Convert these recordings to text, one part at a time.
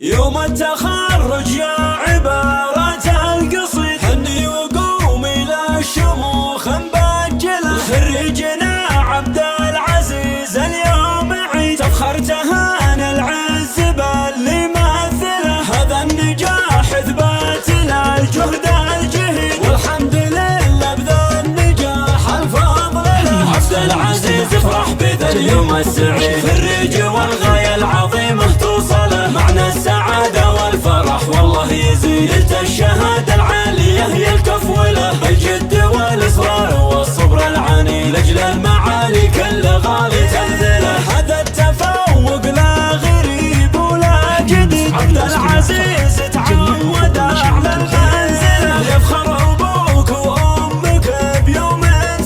يوم التخرج يا عبارة القصيد، هني وقومي للشموخ مبجلة. خريجنا عبد العزيز اليوم عيد، تفخر تهان العز باللي مثله. هذا النجاح اثبات للجهد الجهيد، والحمد لله بذا النجاح الفضل له. عبد العزيز افرح بذا اليوم السعيد، خريج والغاية العظيمة توصله. معنى السعادة والفرح والله يزيد، نلت الشهادة العالية هي الكفولة. بالجد والإصرار والصبر العني، لأجل المعالي كل غالي تبذله. هذا التفوق لا غريب ولا جديد، عبد العزيز تعود أعلى المنزلة. يفخر أبوك وأمك بيوم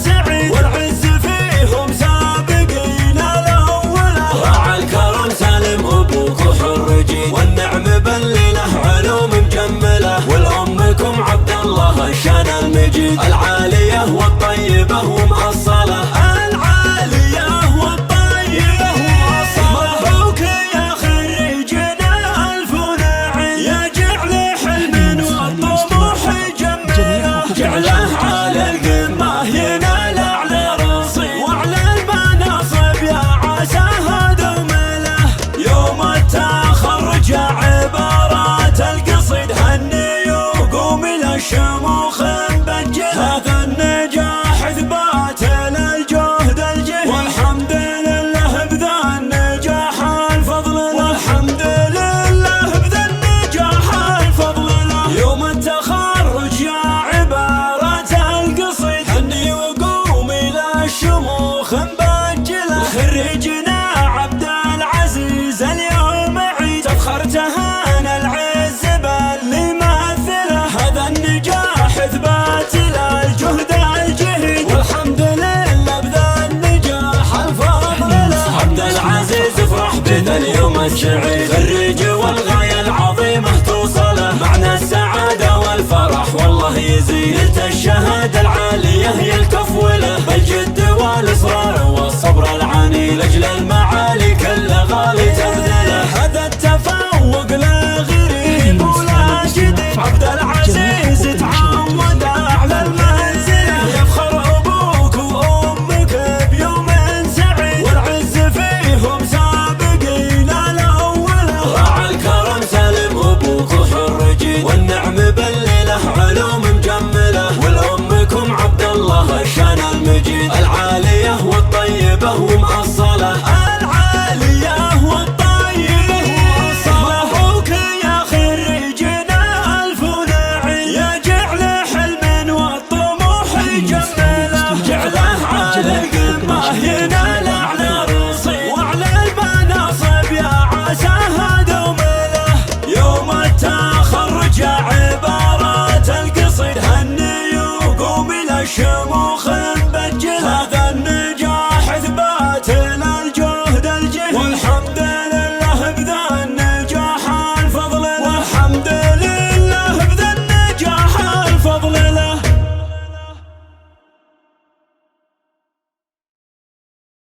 سعيد، والعز فيهم سابقين الأولى. راعى الكرم سالم أبوك وحر جيد، والنعم بلله علوم مجملة. والأمكم عبد الله الشان المجيد، العالية والطيبة ومأصلة. العالية والطيبة ومأصلة. مبروك يا خريجنا ألف نعيم، يا جعل حلم والطموح يجمله. جعله على القمة ينال أعلى رصيد، وعلى المناصب يا عساها دومله. يوم التخرج يا عبارة القصيد، هني وقومي للشموخ مبجلة. هذا النجاح اثبات للجهد الجهيد، والحمد لله بذا النجاح الفضل له. والحمد لله بذا النجاح الفضل له. يوم التخرج يا عبارة القصيد، هني وقومي للشموخ مبجلة. خريجنا عبد العزيز اليوم عيد، تفخر تهان العز باللي مثله. هذا النجاح اثبات للجهد الجهيد، والحمد لله بذا النجاح الفضل له. عبد العزيز افرح بذا اليوم السعيد، خريج والغاية العظيمة توصله. معنى السعادة والفرح والله يزيد، نلت الشهادة العالية هي الكفولة. بالجد والإصرار والصبر العني، لأجل المعالي كل غالي تبذله. هذا التفوق لا غريب ولا جديد، عبد العزيز تعود أعلى المنزلة. يفخر أبوك وأمك بيوم سعيد، والعز فيهم سابقين الأولى. راعى الكرم سالم أبوك وحر جيد، والنعم بلله علوم مجملة. والأمكم عبد الله الشان المجيد، العالية والطيبة ومأصلة. العالية والطيبة ومأصلة. مبروك يا خريجنا ألف نعيم، يا جعل حلم والطموح يجمله. جعله على القمة ينال أعلى رصيد، وعلى المناصب يا عساها دومله. يوم التخرج يا عبارة القصيد، هني وقومي للشموخ